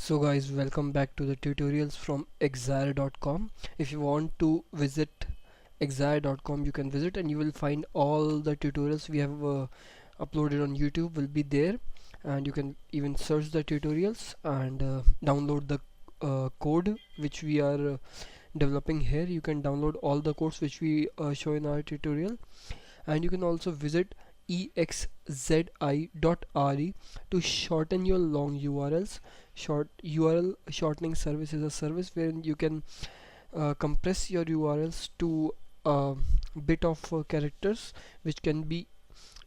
So guys, welcome back to the tutorials from exire.com. If you want to visit exire.com, you can visit and you will find all the tutorials we have uploaded on YouTube will be there, and you can even search the tutorials and download the code which we are developing here. You can download all the codes which we show in our tutorial, and you can also visit exzi.re to shorten your long URLs. URL shortening service is a service where you can compress your URLs to a bit of characters which can be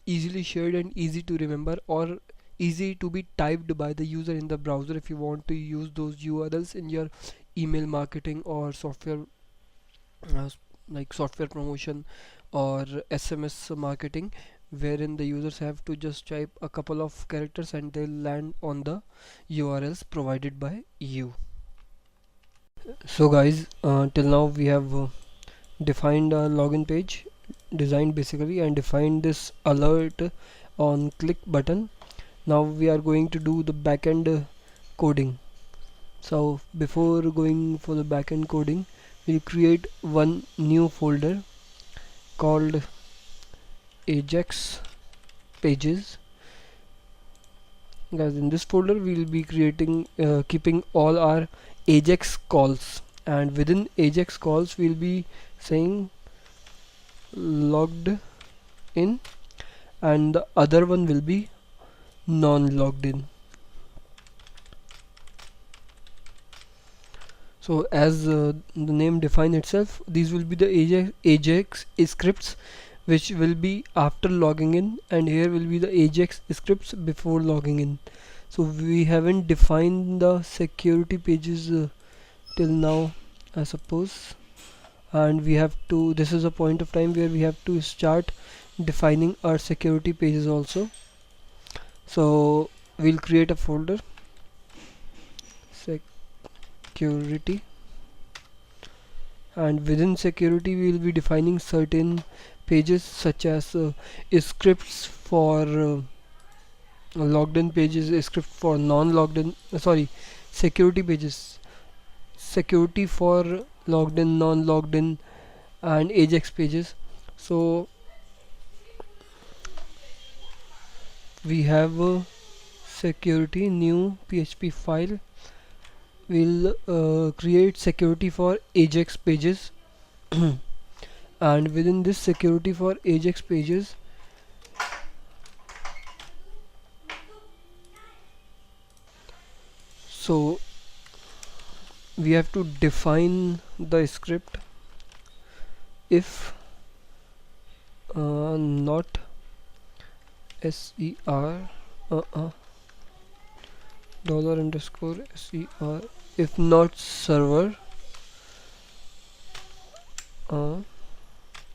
easily shared and easy to remember, or easy to be typed by the user in the browser if you want to use those URLs in your email marketing or software, uh, like software promotion or SMS marketing, wherein the users have to just type a couple of characters and they'll land on the URLs provided by you. So guys, till now we have defined a login page, designed basically, and defined this alert on click button. Now we are going to do the backend coding. So before going for the backend coding, we'll create one new folder called Ajax pages. Guys, in this folder we'll be creating keeping all our Ajax calls, and within Ajax calls we'll be saying logged in, and the other one will be non-logged in. So as the name defines itself, these will be the Ajax scripts which will be after logging in, and here will be the Ajax scripts before logging in. So we haven't defined the security pages till now, I suppose, and we have to, this is a point of time where we have to start defining our security pages also. So we'll create a folder security, and within security we will be defining certain pages such as scripts for logged in pages, script for non-logged in, sorry, security pages, security for logged in, non-logged in, and Ajax pages. So we have a security new PHP file. We'll create security for Ajax pages and within this security for Ajax pages, so we have to define the script if not ser dollar underscore ser, if not server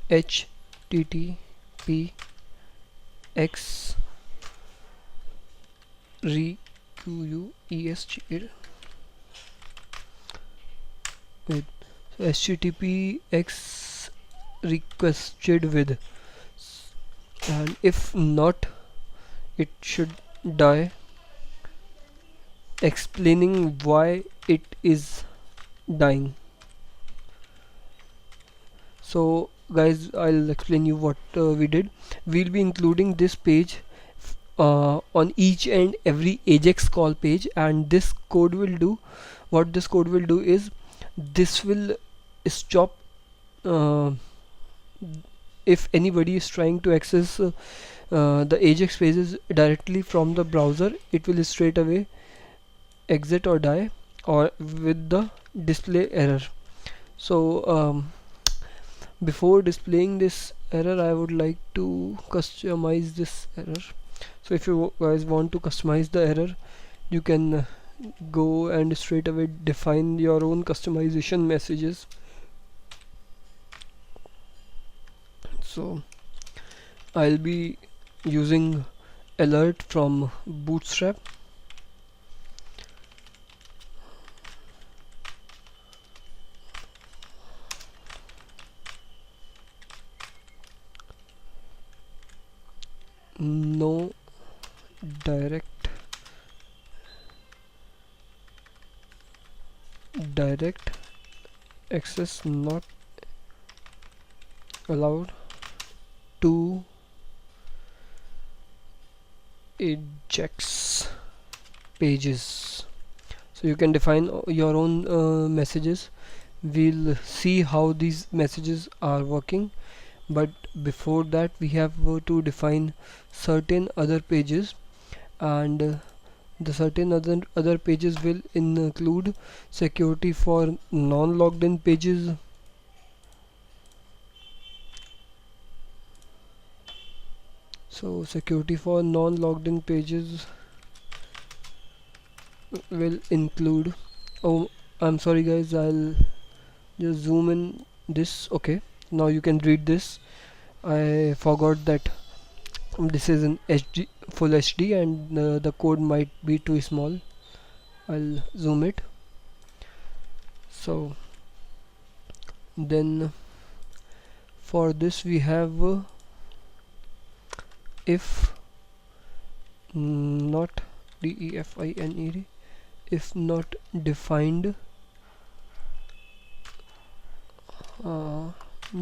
http x request with http x requested with, and if not it should die, explaining why it is dying. So guys, I'll explain you what we did. We'll be including this page on each and every Ajax call page, and this code will do, what this code will do is this will stop if anybody is trying to access the Ajax pages directly from the browser, it will straight away exit or die or with the display error. So before displaying this error, I would like to customize this error. So if you guys want to customize the error, you can go and straight away define your own customization messages. So I'll be using alert from Bootstrap. No direct direct access not allowed to Ajax pages. So you can define your own messages. We'll see how these messages are working, but before that we have to define certain other pages, and the certain other pages will include security for non-logged in pages. So security for non-logged in pages will include, oh, I'm sorry guys, I'll just zoom in this. Okay, now you can read this. I forgot that this is an HD, full HD, and the code might be too small. I'll zoom it. So then for this we have if not defined, if not defined,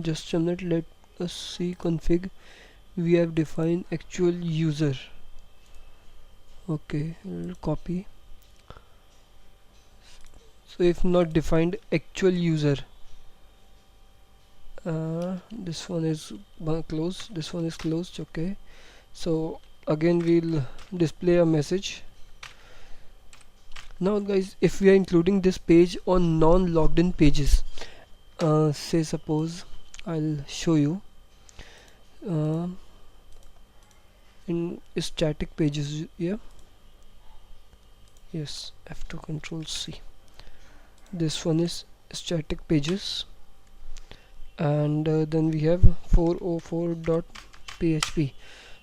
just a minute, let us see config. We have defined actual user. Okay, we'll copy. So if not defined actual user, this one is closed, this one is closed. Okay, so again we'll display a message. Now guys, if we are including this page on non-logged in pages, say suppose I'll show you in static pages. Yeah, yes, F2 control C. This one is static pages, and then we have 404.php.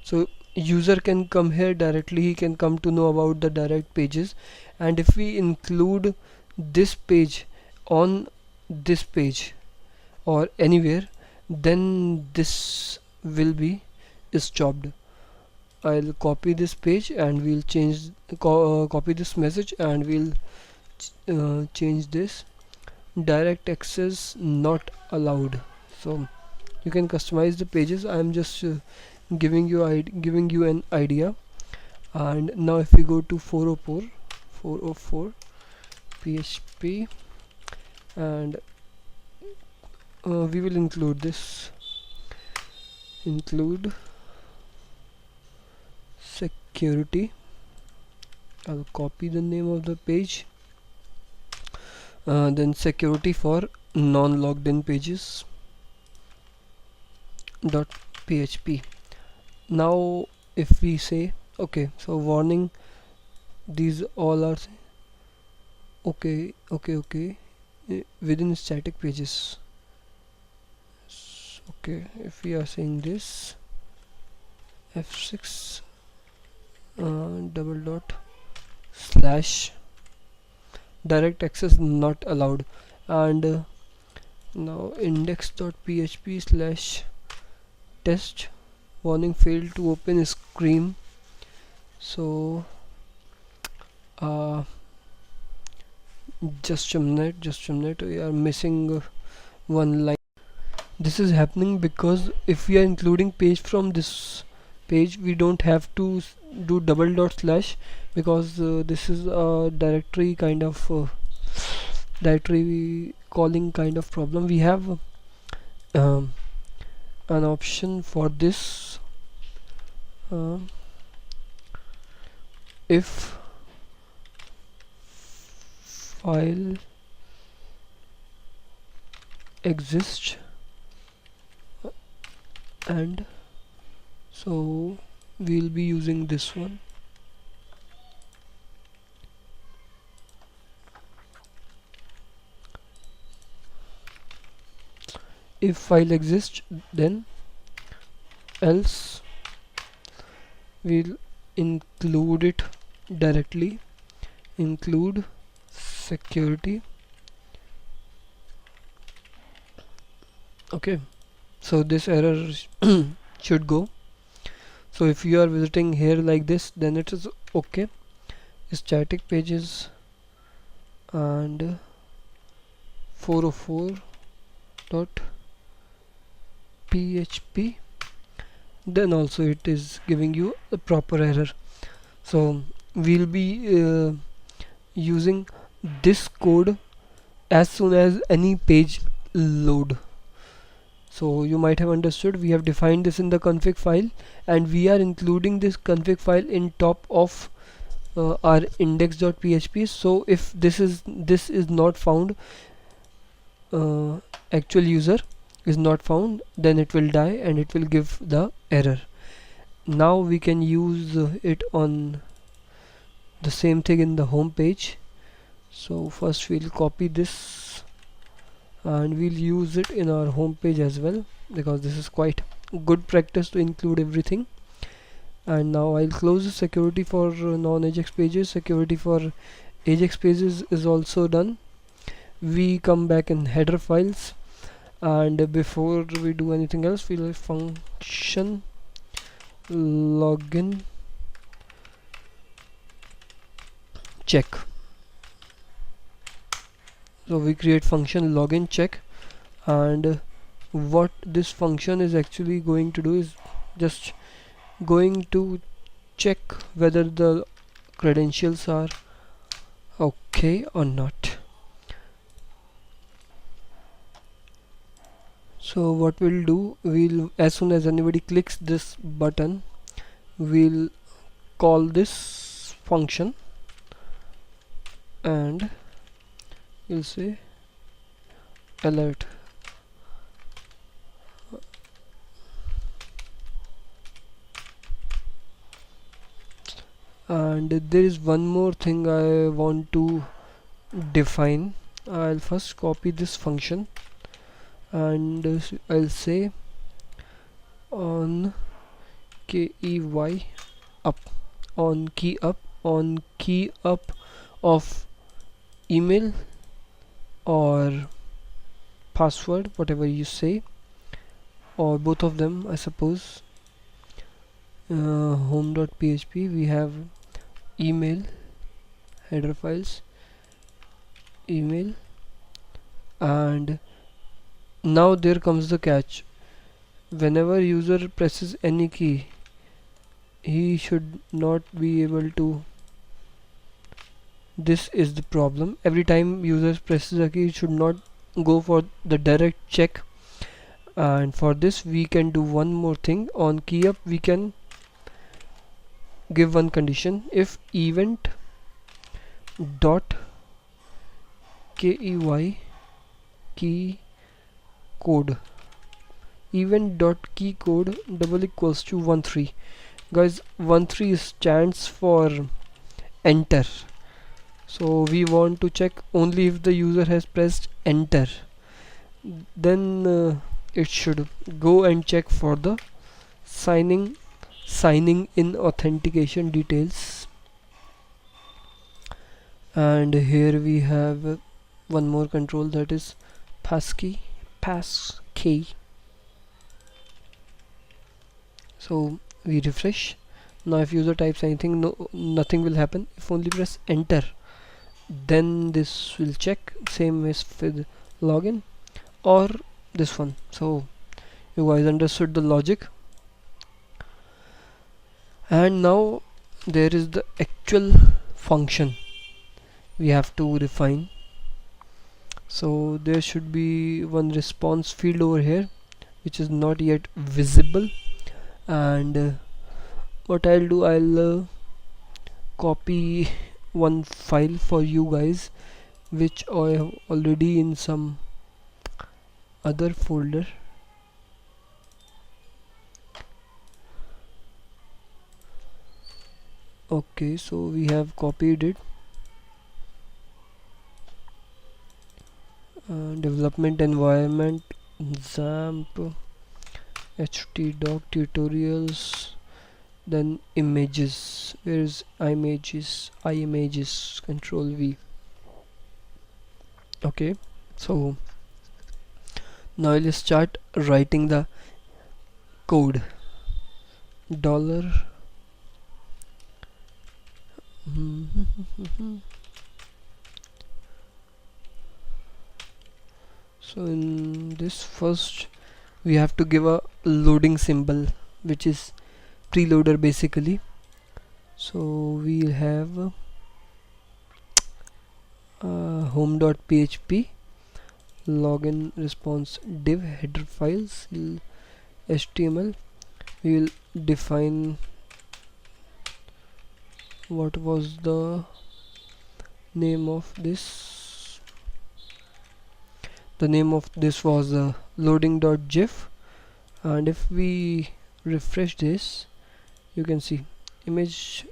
so user can come here directly, he can come to know about the direct pages, and if we include this page on this page or anywhere, then this will be stopped. I'll copy this page and we'll change copy this message, and we'll change this direct access not allowed. So you can customize the pages. I'm just giving you an idea. And now if we go to 404 PHP, and we will include this, include security. I'll copy the name of the page, then security for non-logged in pages .php. Now if we say okay, so warning, these all are okay within static pages. Okay, if we are saying this F6 double dot slash direct access not allowed, and now index.php slash test warning failed to open screen. So just a minute, we are missing one line. This is happening because if we are including page from this page, we don't have to do double dot slash, because this is a directory kind of directory calling kind of problem. We have an option for this, if file exists, and so we'll be using this one. If file exists, then else we'll include it directly, include security. Okay, so this error should go. So if you are visiting here like this, then it is okay. Static pages, and 404.php, then also it is giving you a proper error. So we'll be using this code as soon as any page load. So you might have understood, we have defined this in the config file, and we are including this config file in top of our index.php. so if this is not found, actual user is not found, then it will die and it will give the error. Now we can use it on the same thing in the home page. So first we'll copy this and we'll use it in our home page as well, because this is quite good practice to include everything. And now I'll close the security for non-Ajax pages. Security for Ajax pages is also done. We come back in header files, and before we do anything else, we'll function login check. So we create function login check, and what this function is actually going to do is just going to check whether the credentials are okay or not. So what we'll do, as soon as anybody clicks this button, we'll call this function and you'll say alert. And there is one more thing I want to define. I'll first copy this function and I'll say on key up, on key up of email or password, whatever you say, or both of them, I suppose. Home.php, we have email, header files, email, and now there comes the catch. Whenever user presses any key, he should not be able to. This is the problem. Every time user presses a key, it should not go for the direct check. And for this we can do one more thing. On key up we can give one condition: if event dot key key code, event dot key code double equals to 13. Guys, 13 stands for enter, so we want to check only if the user has pressed enter, then it should go and check for the signing in authentication details. And here we have one more control, that is passkey. So we refresh. Now if user types anything, nothing will happen. If only press enter, then this will check. Same as with login or this one. So you guys understood the logic. And now there is the actual function we have to refine. So there should be one response field over here which is not yet visible, and what I'll do, I'll copy one file for you guys which I have already in some other folder. Okay, so we have copied it. Development environment, XAMPP, htdoc tutorials, then images. Where is images? Control V. Okay, so now let's start writing the code. Dollar So in this, first we have to give a loading symbol, which is preloader basically. So we'll have home.php login response div header files HTML. We will define what was the name of this. The name of this was loading.gif, and if we refresh this, you can see image.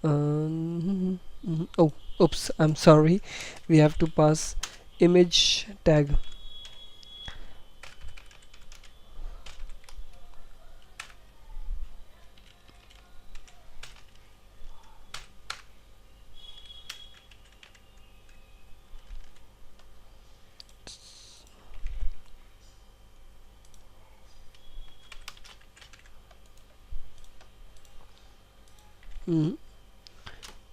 Oh, oops, I'm sorry. We have to pass image tag.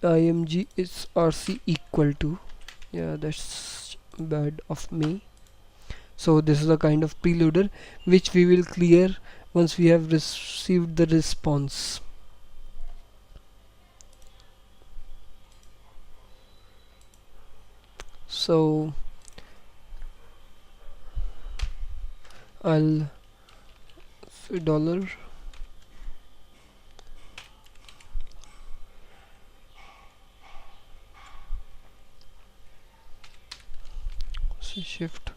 img is rc equal to, yeah, that's bad of me. So this is a kind of preloader which we will clear once we have received the response. So I'll say dollar shift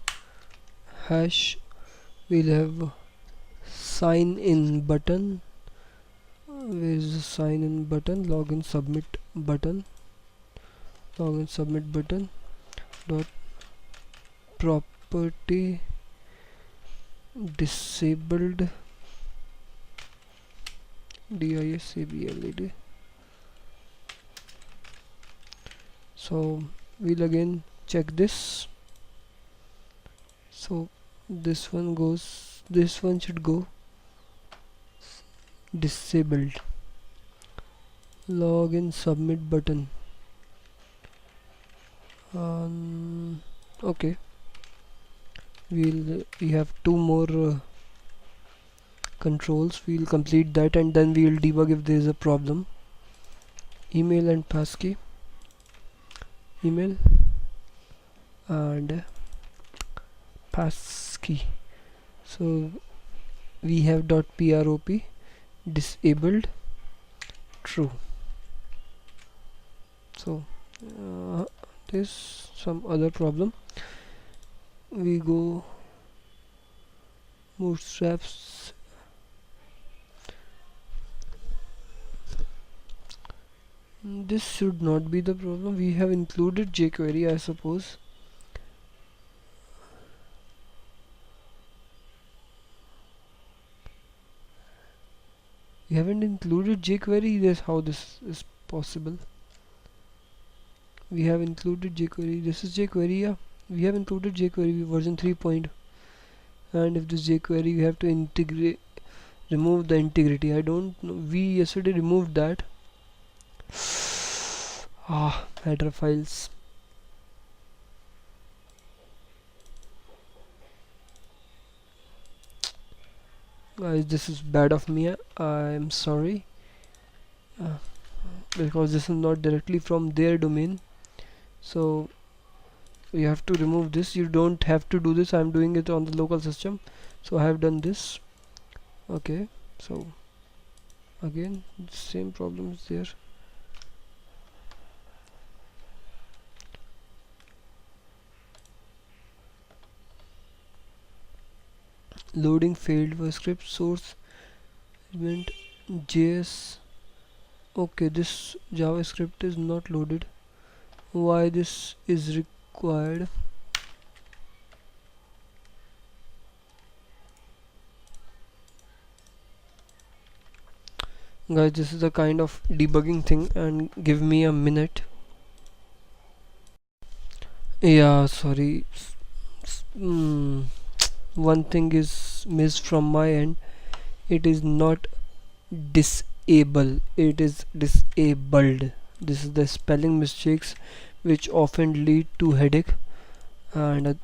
hash. We'll have sign in button. Where is the sign in button? Login submit button. Login submit button dot property disabled disabled. So we'll again check this. So this one goes, this one should go disabled. Login submit button. Okay, we have two more controls. We'll complete that and then we'll debug if there is a problem. Email and passkey. Email and passkey. So we have .prop disabled true. So there's some other problem. We go bootstraps. This should not be the problem. We have included jQuery, I suppose. We haven't included jQuery. That's how this is possible. We have included jQuery. This is jQuery, yeah. We have included jQuery version 3. And if this jQuery, we have to integrate, remove the integrity. I don't know. We yesterday removed that. Header files. Guys, this is bad of me. I'm sorry. Because this is not directly from their domain. So you have to remove this. You don't have to do this. I'm doing it on the local system. So I have done this. Okay. So again, same problem is there. Loading failed for script source element JS. Okay, this JavaScript is not loaded. Why this is required? Guys, this is a kind of debugging thing, and give me a minute. Yeah, sorry. One thing is missed from my end. It is not disable, it is disabled. This is the spelling mistakes which often lead to headache, And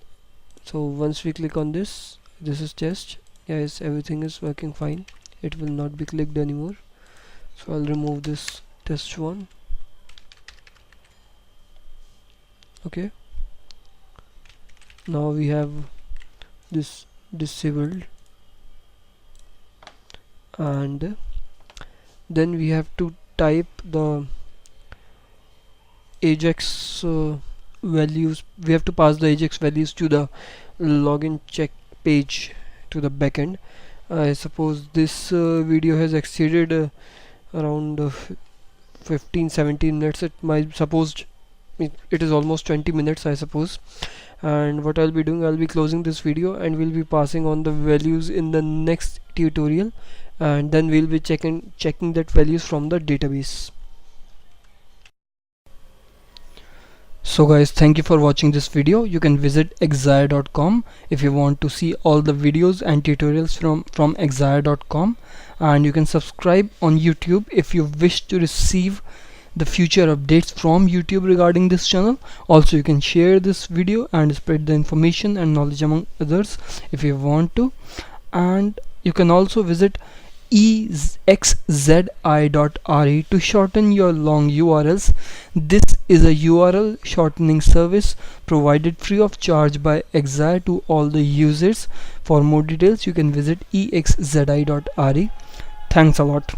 so once we click on this, this is test. Yes, everything is working fine. It will not be clicked anymore. So I'll remove this test one. Okay, now we have this disabled, and then we have to type the Ajax values. We have to pass the Ajax values to the login check page to the backend. I suppose this video has exceeded around 15-17 minutes. It might suppose it is almost 20 minutes, I suppose. And what I'll be doing, I'll be closing this video and we'll be passing on the values in the next tutorial, and then we'll be checking that values from the database. So guys, thank you for watching this video. You can visit exire.com if you want to see all the videos and tutorials from exire.com, and you can subscribe on YouTube if you wish to receive the future updates from YouTube regarding this channel. Also, you can share this video and spread the information and knowledge among others if you want to. And you can also visit exzi.re to shorten your long URLs. This is a URL shortening service provided free of charge by Exire to all the users. For more details, you can visit exzi.re. Thanks a lot.